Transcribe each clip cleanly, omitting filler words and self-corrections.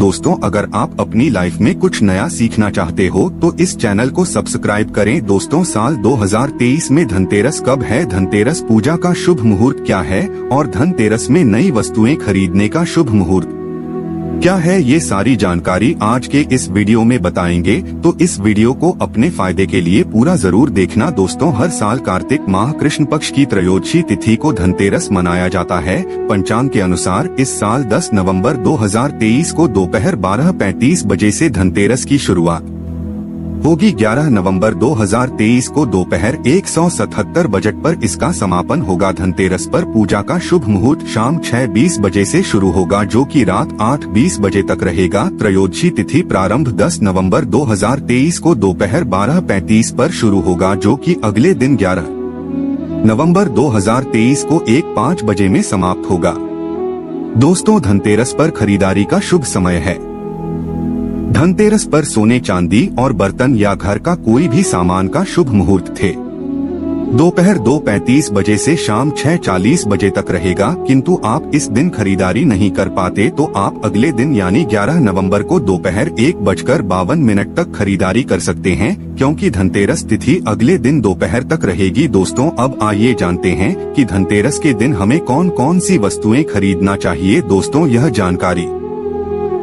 दोस्तों, अगर आप अपनी लाइफ में कुछ नया सीखना चाहते हो तो इस चैनल को सब्सक्राइब करें। दोस्तों, साल 2023 में धनतेरस कब है, धनतेरस पूजा का शुभ मुहूर्त क्या है और धनतेरस में नई वस्तुएं खरीदने का शुभ मुहूर्त क्या है, ये सारी जानकारी आज के इस वीडियो में बताएंगे। तो इस वीडियो को अपने फायदे के लिए पूरा जरूर देखना। दोस्तों, हर साल कार्तिक माह कृष्ण पक्ष की त्रयोदशी तिथि को धनतेरस मनाया जाता है। पंचांग के अनुसार इस साल 10 नवंबर 2023 को दोपहर 12:35 बजे से धनतेरस की शुरुआत होगी। 11 नवंबर 2023 को दोपहर 177 बजे पर इसका समापन होगा। धनतेरस पर पूजा का शुभ मुहूर्त शाम 6:20 बजे से शुरू होगा, जो कि रात 8:20 बजे तक रहेगा। त्रयोदशी तिथि प्रारंभ 10 नवंबर 2023 को दोपहर 12:35 पर शुरू होगा, जो कि अगले दिन 11 नवंबर 2023 को 1:05 बजे में समाप्त होगा। दोस्तों, धनतेरस पर खरीदारी का शुभ समय है। धनतेरस पर सोने, चांदी और बर्तन या घर का कोई भी सामान का शुभ मुहूर्त थे। दोपहर 2:35 बजे से शाम 6:40 बजे तक रहेगा, किंतु आप इस दिन खरीदारी नहीं कर पाते तो आप अगले दिन यानी 11 नवंबर को दोपहर 1:52 तक खरीदारी कर सकते हैं, क्योंकि धनतेरस तिथि अगले दिन दोपहर तक रहेगी। दोस्तों, अब आइए जानते हैं कि धनतेरस के दिन हमें कौन कौन सी वस्तुएं खरीदना चाहिए। दोस्तों, यह जानकारी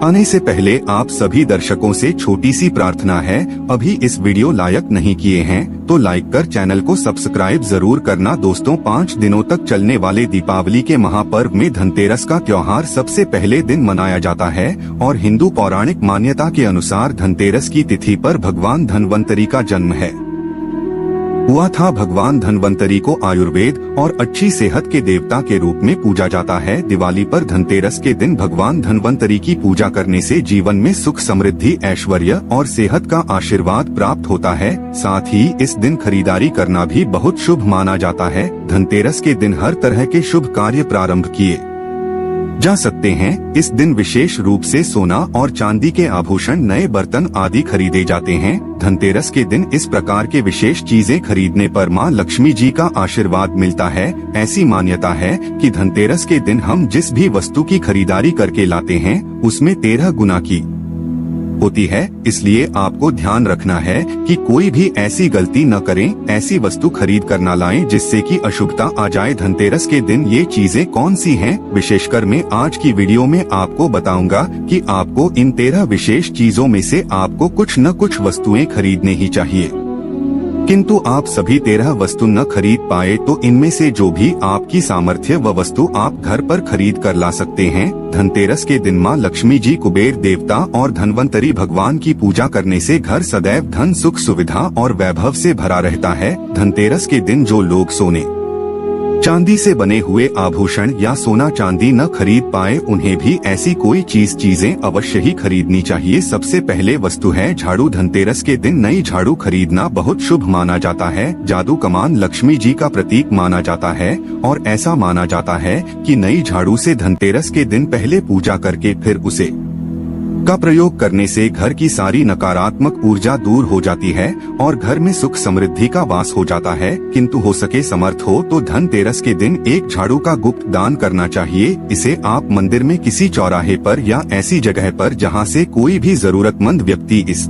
आने से पहले आप सभी दर्शकों से छोटी सी प्रार्थना है, अभी इस वीडियो लाइक नहीं किए हैं तो लाइक कर चैनल को सब्सक्राइब जरूर करना। दोस्तों, 5 दिनों तक चलने वाले दीपावली के महापर्व में धनतेरस का त्योहार सबसे पहले दिन मनाया जाता है और हिंदू पौराणिक मान्यता के अनुसार धनतेरस की तिथि पर भगवान धन्वंतरी का जन्म हुआ था। भगवान धन्वंतरी को आयुर्वेद और अच्छी सेहत के देवता के रूप में पूजा जाता है। दिवाली पर धनतेरस के दिन भगवान धन्वंतरी की पूजा करने से जीवन में सुख, समृद्धि, ऐश्वर्य और सेहत का आशीर्वाद प्राप्त होता है। साथ ही इस दिन खरीदारी करना भी बहुत शुभ माना जाता है। धनतेरस के दिन हर तरह के शुभ कार्य प्रारंभ किए जा सकते हैं। इस दिन विशेष रूप से सोना और चांदी के आभूषण, नए बर्तन आदि खरीदे जाते हैं। धनतेरस के दिन इस प्रकार के विशेष चीजें खरीदने पर मां लक्ष्मी जी का आशीर्वाद मिलता है। ऐसी मान्यता है कि धनतेरस के दिन हम जिस भी वस्तु की खरीदारी करके लाते हैं उसमें 13 गुना की होती है। इसलिए आपको ध्यान रखना है कि कोई भी ऐसी गलती न करें, ऐसी वस्तु खरीद कर न लाएं जिससे कि अशुभता आ जाए। धनतेरस के दिन ये चीजें कौन सी हैं, विशेषकर मैं आज की वीडियो में आपको बताऊंगा कि आपको इन 13 विशेष चीजों में से आपको कुछ न कुछ वस्तुएं खरीदने ही चाहिए। किंतु आप सभी 13 वस्तु न खरीद पाए तो इनमें से जो भी आपकी सामर्थ्य व वस्तु आप घर पर खरीद कर ला सकते हैं। धनतेरस के दिन मां लक्ष्मी जी, कुबेर देवता और धन्वंतरी भगवान की पूजा करने से घर सदैव धन, सुख, सुविधा और वैभव से भरा रहता है। धनतेरस के दिन जो लोग सोने चांदी से बने हुए आभूषण या सोना चांदी न खरीद पाए उन्हें भी ऐसी कोई चीजें अवश्य ही खरीदनी चाहिए। सबसे पहले वस्तु है झाड़ू। धनतेरस के दिन नई झाड़ू खरीदना बहुत शुभ माना जाता है। जादू कमान लक्ष्मी जी का प्रतीक माना जाता है और ऐसा माना जाता है कि नई झाड़ू से धनतेरस के दिन पहले पूजा करके फिर उसे का प्रयोग करने से घर की सारी नकारात्मक ऊर्जा दूर हो जाती है और घर में सुख, समृद्धि का वास हो जाता है। किंतु हो सके समर्थ हो तो धनतेरस के दिन एक झाड़ू का गुप्त दान करना चाहिए। इसे आप मंदिर में किसी चौराहे पर या ऐसी जगह पर जहां से कोई भी जरूरतमंद व्यक्ति इस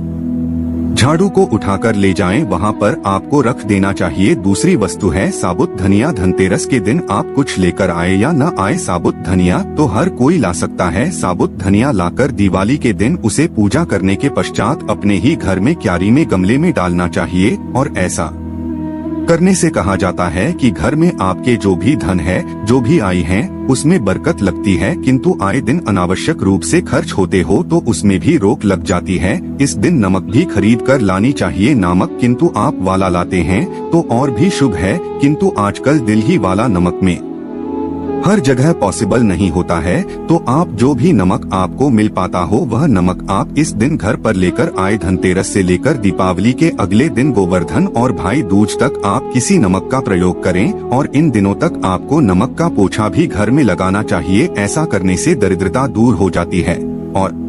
झाड़ू को उठाकर ले जाएं, वहां पर आपको रख देना चाहिए। दूसरी वस्तु है साबुत धनिया। धनतेरस के दिन आप कुछ लेकर आए या न आए, साबुत धनिया तो हर कोई ला सकता है। साबुत धनिया लाकर दिवाली के दिन उसे पूजा करने के पश्चात अपने ही घर में क्यारी में गमले में डालना चाहिए और ऐसा करने से कहा जाता है कि घर में आपके जो भी धन है, जो भी आय है, उसमें बरकत लगती है। किंतु आए दिन अनावश्यक रूप से खर्च होते हो तो उसमें भी रोक लग जाती है। इस दिन नमक भी खरीद कर लानी चाहिए। नमक किंतु आप वाला लाते हैं तो और भी शुभ है, किंतु आजकल दिल्ली वाला नमक में हर जगह पॉसिबल नहीं होता है, तो आप जो भी नमक आपको मिल पाता हो वह नमक आप इस दिन घर पर लेकर आए। धनतेरस से लेकर दीपावली के अगले दिन गोवर्धन और भाई दूज तक आप किसी नमक का प्रयोग करें और इन दिनों तक आपको नमक का पोछा भी घर में लगाना चाहिए। ऐसा करने से दरिद्रता दूर हो जाती है और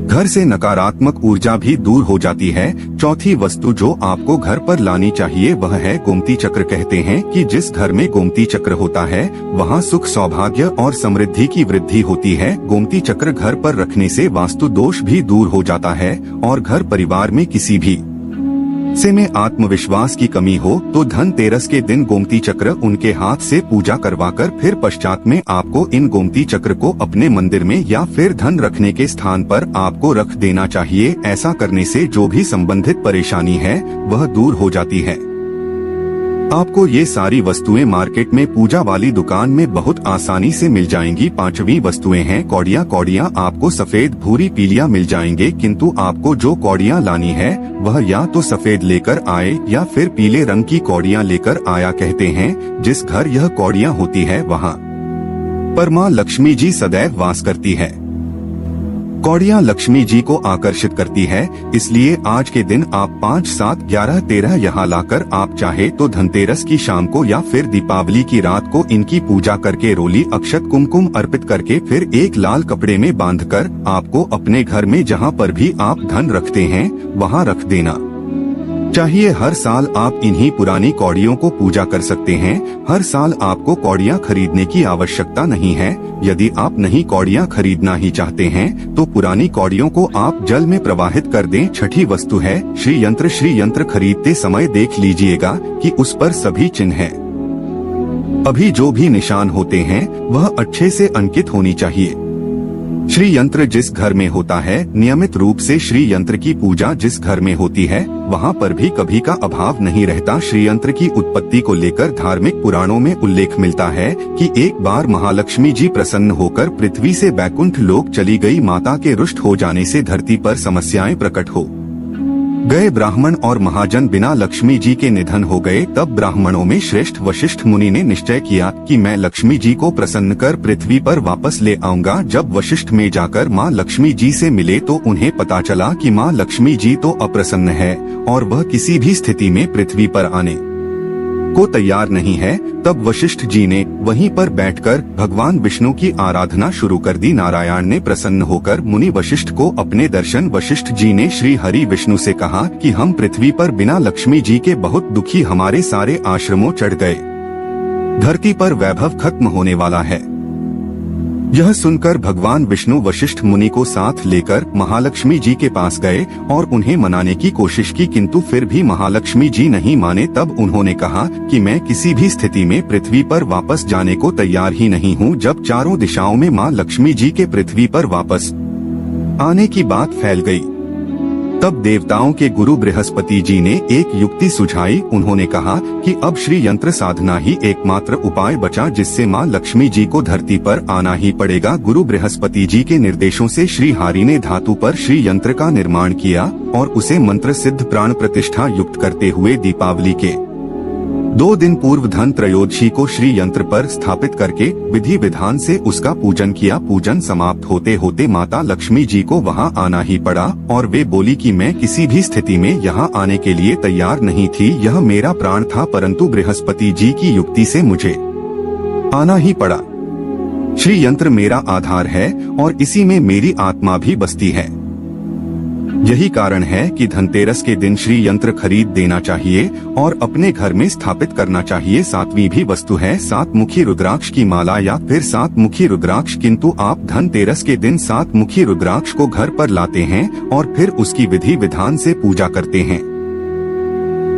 घर से नकारात्मक ऊर्जा भी दूर हो जाती है। चौथी वस्तु जो आपको घर पर लानी चाहिए वह है गोमती चक्र। कहते हैं कि जिस घर में गोमती चक्र होता है वहाँ सुख, सौभाग्य और समृद्धि की वृद्धि होती है। गोमती चक्र घर पर रखने से वास्तु दोष भी दूर हो जाता है और घर परिवार में किसी भी से में आत्मविश्वास की कमी हो तो धनतेरस के दिन गोमती चक्र उनके हाथ से पूजा करवाकर फिर पश्चात में आपको इन गोमती चक्र को अपने मंदिर में या फिर धन रखने के स्थान पर आपको रख देना चाहिए। ऐसा करने से जो भी संबंधित परेशानी है वह दूर हो जाती है। आपको ये सारी वस्तुएं मार्केट में पूजा वाली दुकान में बहुत आसानी से मिल जाएंगी। पांचवी वस्तुएं हैं कौड़ियाँ। कौड़ियाँ आपको सफेद, भूरी, पीलिया मिल जाएंगे, किंतु आपको जो कौड़ियाँ लानी है वह या तो सफेद लेकर आए या फिर पीले रंग की कौड़ियाँ लेकर आया। कहते हैं जिस घर यह कौड़ियाँ होती है वहाँ पर माँ लक्ष्मी जी सदैव वास करती है। कौड़ियाँ लक्ष्मी जी को आकर्षित करती है, इसलिए आज के दिन आप 5, 7, 11, 13 यहाँ लाकर आप चाहे तो धनतेरस की शाम को या फिर दीपावली की रात को इनकी पूजा करके रोली, अक्षत, कुमकुम अर्पित करके फिर एक लाल कपड़े में बांधकर आपको अपने घर में जहाँ पर भी आप धन रखते हैं वहाँ रख देना चाहिए। हर साल आप इन्हीं पुरानी कौड़ियों को पूजा कर सकते हैं। हर साल आपको कौड़ियाँ खरीदने की आवश्यकता नहीं है। यदि आप नई कौड़ियाँ खरीदना ही चाहते हैं तो पुरानी कौड़ियों को आप जल में प्रवाहित कर दें। छठी वस्तु है श्री यंत्र। श्री यंत्र खरीदते समय देख लीजिएगा कि उस पर सभी चिन्ह हैं, अभी जो भी निशान होते हैं वह अच्छे से अंकित होनी चाहिए। श्री यंत्र जिस घर में होता है, नियमित रूप से श्री यंत्र की पूजा जिस घर में होती है वहाँ पर भी कभी का अभाव नहीं रहता। श्री यंत्र की उत्पत्ति को लेकर धार्मिक पुराणों में उल्लेख मिलता है कि एक बार महालक्ष्मी जी प्रसन्न होकर पृथ्वी से बैकुंठ लोक चली गई। माता के रुष्ट हो जाने से धरती पर समस्याएं प्रकट हो गए। ब्राह्मण और महाजन बिना लक्ष्मी जी के निधन हो गए। तब ब्राह्मणों में श्रेष्ठ वशिष्ठ मुनि ने निश्चय किया कि मैं लक्ष्मी जी को प्रसन्न कर पृथ्वी पर वापस ले आऊंगा। जब वशिष्ठ में जाकर माँ लक्ष्मी जी से मिले तो उन्हें पता चला कि माँ लक्ष्मी जी तो अप्रसन्न है और वह किसी भी स्थिति में पृथ्वी पर आने को तैयार नहीं है। तब वशिष्ठ जी ने वहीं पर बैठकर भगवान विष्णु की आराधना शुरू कर दी। नारायण ने प्रसन्न होकर मुनि वशिष्ठ को अपने दर्शन। वशिष्ठ जी ने श्री हरि विष्णु से कहा कि हम पृथ्वी पर बिना लक्ष्मी जी के बहुत दुखी, हमारे सारे आश्रमों चढ़ गए, धरती पर वैभव खत्म होने वाला है। यह सुनकर भगवान विष्णु वशिष्ठ मुनि को साथ लेकर महालक्ष्मी जी के पास गए और उन्हें मनाने की कोशिश की, किंतु फिर भी महालक्ष्मी जी नहीं माने। तब उन्होंने कहा कि मैं किसी भी स्थिति में पृथ्वी पर वापस जाने को तैयार ही नहीं हूँ। जब चारों दिशाओं में माँ लक्ष्मी जी के पृथ्वी पर वापस आने की बात फैल गई, तब देवताओं के गुरु बृहस्पति जी ने एक युक्ति सुझाई। उन्होंने कहा कि अब श्री यंत्र साधना ही एकमात्र उपाय बचा जिससे माँ लक्ष्मी जी को धरती पर आना ही पड़ेगा। गुरु बृहस्पति जी के निर्देशों से श्री हरि ने धातु पर श्री यंत्र का निर्माण किया और उसे मंत्र सिद्ध प्राण प्रतिष्ठा युक्त करते हुए दीपावली के 2 दिन पूर्व धन त्रयोदशी को श्री यंत्र पर स्थापित करके विधि विधान से उसका पूजन किया। पूजन समाप्त होते होते माता लक्ष्मी जी को वहां आना ही पड़ा और वे बोली कि मैं किसी भी स्थिति में यहां आने के लिए तैयार नहीं थी। यह मेरा प्राण था, परंतु बृहस्पति जी की युक्ति से मुझे आना ही पड़ा। श्री यंत्र मेरा आधार है और इसी में मेरी आत्मा भी बसती है। यही कारण है कि धनतेरस के दिन श्री यंत्र खरीद देना चाहिए और अपने घर में स्थापित करना चाहिए। 7वीं भी वस्तु है 7 मुखी रुद्राक्ष की माला या फिर 7 मुखी रुद्राक्ष, किंतु आप धनतेरस के दिन 7 मुखी रुद्राक्ष को घर पर लाते हैं और फिर उसकी विधि विधान से पूजा करते हैं।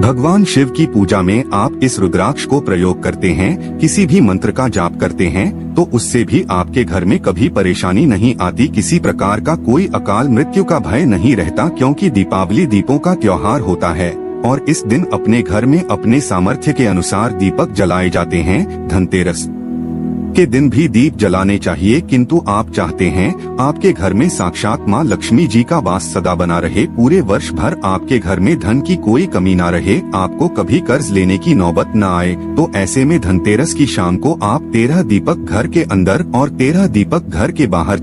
भगवान शिव की पूजा में आप इस रुद्राक्ष को प्रयोग करते हैं, किसी भी मंत्र का जाप करते हैं तो उससे भी आपके घर में कभी परेशानी नहीं आती, किसी प्रकार का कोई अकाल मृत्यु का भय नहीं रहता, क्योंकि दीपावली दीपों का त्योहार होता है और इस दिन अपने घर में अपने सामर्थ्य के अनुसार दीपक जलाए जाते हैं। धनतेरस के दिन भी दीप जलाने चाहिए, किंतु आप चाहते हैं आपके घर में साक्षात माँ लक्ष्मी जी का वास सदा बना रहे, पूरे वर्ष भर आपके घर में धन की कोई कमी ना रहे, आपको कभी कर्ज लेने की नौबत न आए, तो ऐसे में धनतेरस की शाम को आप 13 दीपक घर के अंदर और 13 दीपक घर के बाहर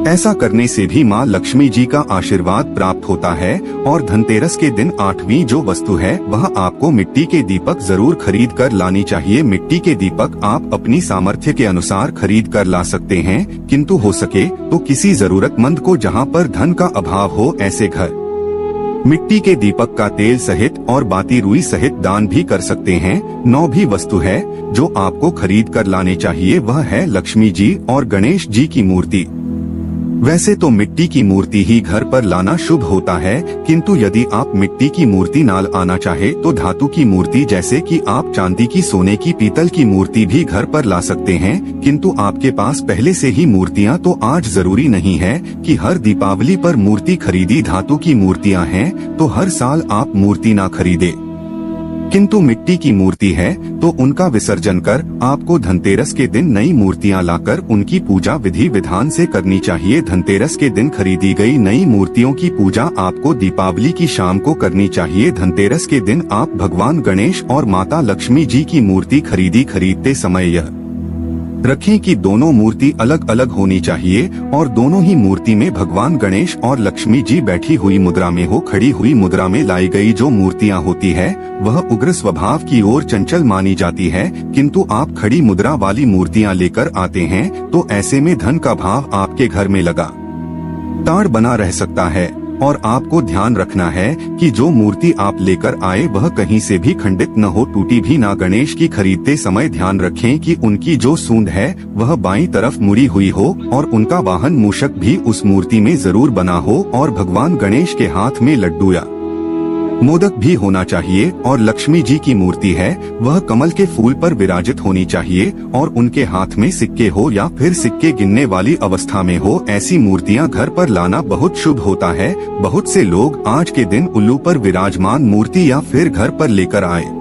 ऐसा करने से भी माँ लक्ष्मी जी का आशीर्वाद प्राप्त होता है। और धनतेरस के दिन 8वीं जो वस्तु है वह आपको मिट्टी के दीपक जरूर खरीद कर लानी चाहिए। मिट्टी के दीपक आप अपनी सामर्थ्य के अनुसार खरीद कर ला सकते हैं, किंतु हो सके तो किसी जरूरतमंद को जहाँ पर धन का अभाव हो ऐसे घर मिट्टी के दीपक का तेल सहित और बाती रुई सहित दान भी कर सकते हैं। 9वीं वस्तु है जो आपको खरीद कर लाने चाहिए वह है लक्ष्मी जी और गणेश जी की मूर्ति। वैसे तो मिट्टी की मूर्ति ही घर पर लाना शुभ होता है, किंतु यदि आप मिट्टी की मूर्ति ना आना चाहे तो धातु की मूर्ति जैसे कि आप चांदी की, सोने की, पीतल की मूर्ति भी घर पर ला सकते हैं। किंतु आपके पास पहले से ही मूर्तियां तो आज जरूरी नहीं है कि हर दीपावली पर मूर्ति खरीदी धातु की मूर्तियां हैं तो हर साल आप मूर्ति ना खरीदे, किंतु मिट्टी की मूर्ति है तो उनका विसर्जन कर आपको धनतेरस के दिन नई मूर्तियां लाकर उनकी पूजा विधि विधान से करनी चाहिए। धनतेरस के दिन खरीदी गई नई मूर्तियों की पूजा आपको दीपावली की शाम को करनी चाहिए। धनतेरस के दिन आप भगवान गणेश और माता लक्ष्मी जी की मूर्ति खरीदते समय यह रखें कि दोनों मूर्ति अलग अलग होनी चाहिए और दोनों ही मूर्ति में भगवान गणेश और लक्ष्मी जी बैठी हुई मुद्रा में हो। खड़ी हुई मुद्रा में लाई गई जो मूर्तियां होती है वह उग्र स्वभाव की ओर चंचल मानी जाती है, किंतु आप खड़ी मुद्रा वाली मूर्तियां लेकर आते हैं तो ऐसे में धन का भाव आपके घर में लगातार बना रह सकता है। और आपको ध्यान रखना है कि जो मूर्ति आप लेकर आए वह कहीं से भी खंडित न हो, टूटी भी ना। गणेश की खरीदते समय ध्यान रखें कि उनकी जो सूंड है वह बाईं तरफ मुड़ी हुई हो और उनका वाहन मूषक भी उस मूर्ति में जरूर बना हो और भगवान गणेश के हाथ में लड्डू या मोदक भी होना चाहिए। और लक्ष्मी जी की मूर्ति है वह कमल के फूल पर विराजित होनी चाहिए और उनके हाथ में सिक्के हो या फिर सिक्के गिनने वाली अवस्था में हो। ऐसी मूर्तियां घर पर लाना बहुत शुभ होता है। बहुत से लोग आज के दिन उल्लू पर विराजमान मूर्ति या फिर घर पर लेकर आए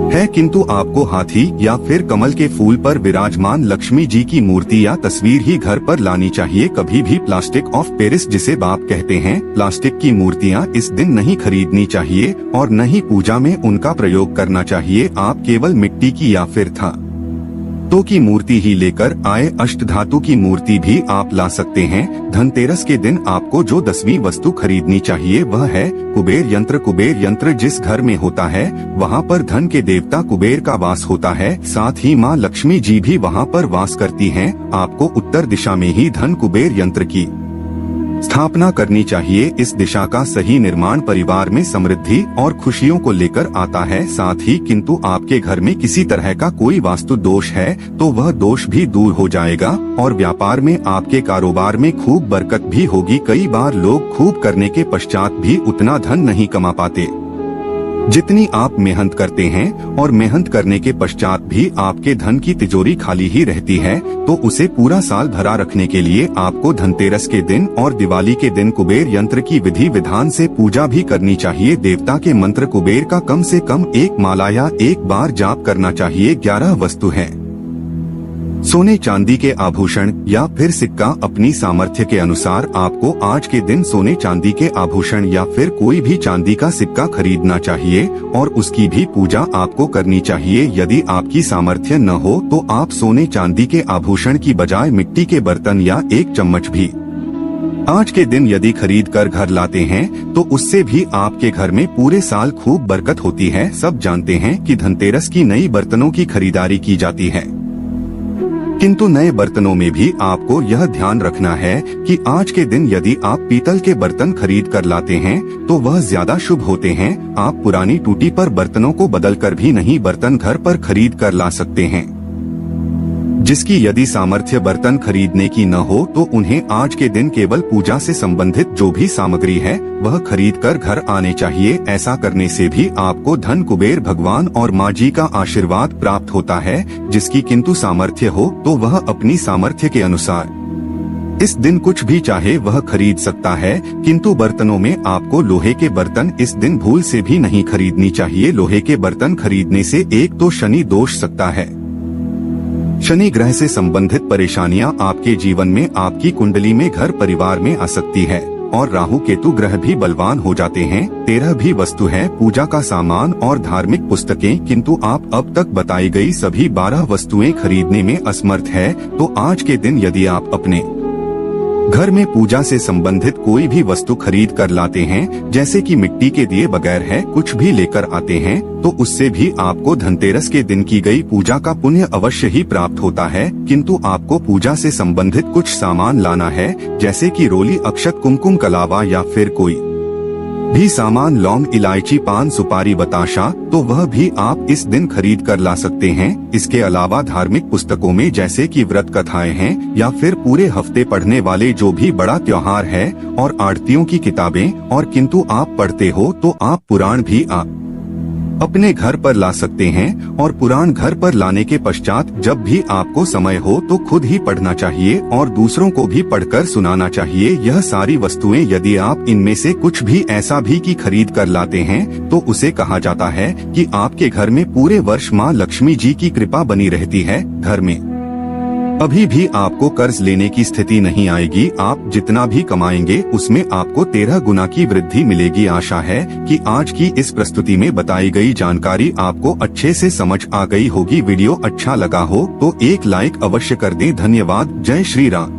है, किंतु आपको हाथी या फिर कमल के फूल पर विराजमान लक्ष्मी जी की मूर्ति या तस्वीर ही घर पर लानी चाहिए। कभी भी प्लास्टिक ऑफ पेरिस जिसे बाप कहते हैं, प्लास्टिक की मूर्तियां इस दिन नहीं खरीदनी चाहिए और न ही पूजा में उनका प्रयोग करना चाहिए। आप केवल मिट्टी की या फिर धातु की मूर्ति ही लेकर आए। अष्टधातु की मूर्ति भी आप ला सकते हैं। धनतेरस के दिन आपको जो 10वीं वस्तु खरीदनी चाहिए वह है कुबेर यंत्र। कुबेर यंत्र जिस घर में होता है वहाँ पर धन के देवता कुबेर का वास होता है, साथ ही माँ लक्ष्मी जी भी वहाँ पर वास करती हैं। आपको उत्तर दिशा में ही धन कुबेर यंत्र की स्थापना करनी चाहिए। इस दिशा का सही निर्माण परिवार में समृद्धि और खुशियों को लेकर आता है। साथ ही किंतु आपके घर में किसी तरह का कोई वास्तु दोष है तो वह दोष भी दूर हो जाएगा और व्यापार में आपके कारोबार में खूब बरकत भी होगी। कई बार लोग खूब करने के पश्चात भी उतना धन नहीं कमा पाते जितनी आप मेहनत करते हैं, और मेहनत करने के पश्चात भी आपके धन की तिजोरी खाली ही रहती है। तो उसे पूरा साल भरा रखने के लिए आपको धनतेरस के दिन और दिवाली के दिन कुबेर यंत्र की विधि विधान से पूजा भी करनी चाहिए। देवता के मंत्र कुबेर का कम से कम 1 माला या 1 बार जाप करना चाहिए। 11 वस्तु है सोने चांदी के आभूषण या फिर सिक्का। अपनी सामर्थ्य के अनुसार आपको आज के दिन सोने चांदी के आभूषण या फिर कोई भी चांदी का सिक्का खरीदना चाहिए और उसकी भी पूजा आपको करनी चाहिए। यदि आपकी सामर्थ्य न हो तो आप सोने चांदी के आभूषण की बजाय मिट्टी के बर्तन या 1 चम्मच भी आज के दिन यदि खरीद कर घर लाते हैं तो उससे भी आपके घर में पूरे साल खूब बरकत होती है। सब जानते हैं कि धनतेरस की नई बर्तनों की खरीदारी की जाती है, किंतु नए बर्तनों में भी आपको यह ध्यान रखना है कि आज के दिन यदि आप पीतल के बर्तन खरीद कर लाते हैं तो वह ज्यादा शुभ होते हैं। आप पुरानी टूटी पर बर्तनों को बदलकर भी नहीं बर्तन घर पर खरीद कर ला सकते हैं। जिसकी यदि सामर्थ्य बर्तन खरीदने की न हो तो उन्हें आज के दिन केवल पूजा से संबंधित जो भी सामग्री है वह खरीद कर घर आने चाहिए। ऐसा करने से भी आपको धन कुबेर भगवान और माँ जी का आशीर्वाद प्राप्त होता है। जिसकी किंतु सामर्थ्य हो तो वह अपनी सामर्थ्य के अनुसार इस दिन कुछ भी चाहे वह खरीद सकता है, किंतु बर्तनों में आपको लोहे के बर्तन इस दिन भूल से भी नहीं खरीदनी चाहिए। लोहे के बर्तन खरीदने से एक तो शनि दोष सकता है, शनि ग्रह से संबंधित परेशानियां आपके जीवन में आपकी कुंडली में घर परिवार में आ सकती है, और राहु केतु ग्रह भी बलवान हो जाते हैं। 13 भी वस्तु है पूजा का सामान और धार्मिक पुस्तकें, किंतु आप अब तक बताई गई सभी 12 वस्तुएं खरीदने में असमर्थ है। तो आज के दिन यदि आप अपने घर में पूजा से संबंधित कोई भी वस्तु खरीद कर लाते हैं, जैसे कि मिट्टी के दिए बगैर है कुछ भी लेकर आते हैं, तो उससे भी आपको धनतेरस के दिन की गई पूजा का पुण्य अवश्य ही प्राप्त होता है। किंतु आपको पूजा से संबंधित कुछ सामान लाना है, जैसे कि रोली, अक्षत, कुमकुम, कलावा या फिर कोई भी सामान, लौंग, इलायची, पान, सुपारी, बताशा, तो वह भी आप इस दिन खरीद कर ला सकते हैं। इसके अलावा धार्मिक पुस्तकों में जैसे कि व्रत कथाएं हैं या फिर पूरे हफ्ते पढ़ने वाले जो भी बड़ा त्योहार है और आरतियों की किताबें और किंतु आप पढ़ते हो तो आप पुराण भी अपने घर पर ला सकते हैं। और पुराण घर पर लाने के पश्चात जब भी आपको समय हो तो खुद ही पढ़ना चाहिए और दूसरों को भी पढ़कर सुनाना चाहिए। यह सारी वस्तुएं यदि आप इनमें से कुछ भी ऐसा भी की खरीद कर लाते हैं तो उसे कहा जाता है कि आपके घर में पूरे वर्ष माँ लक्ष्मी जी की कृपा बनी रहती है। घर में अभी भी आपको कर्ज लेने की स्थिति नहीं आएगी। आप जितना भी कमाएंगे उसमें आपको 13 गुना की वृद्धि मिलेगी। आशा है कि आज की इस प्रस्तुति में बताई गई जानकारी आपको अच्छे से समझ आ गई होगी। वीडियो अच्छा लगा हो तो एक लाइक अवश्य कर दें। धन्यवाद। जय श्री राम।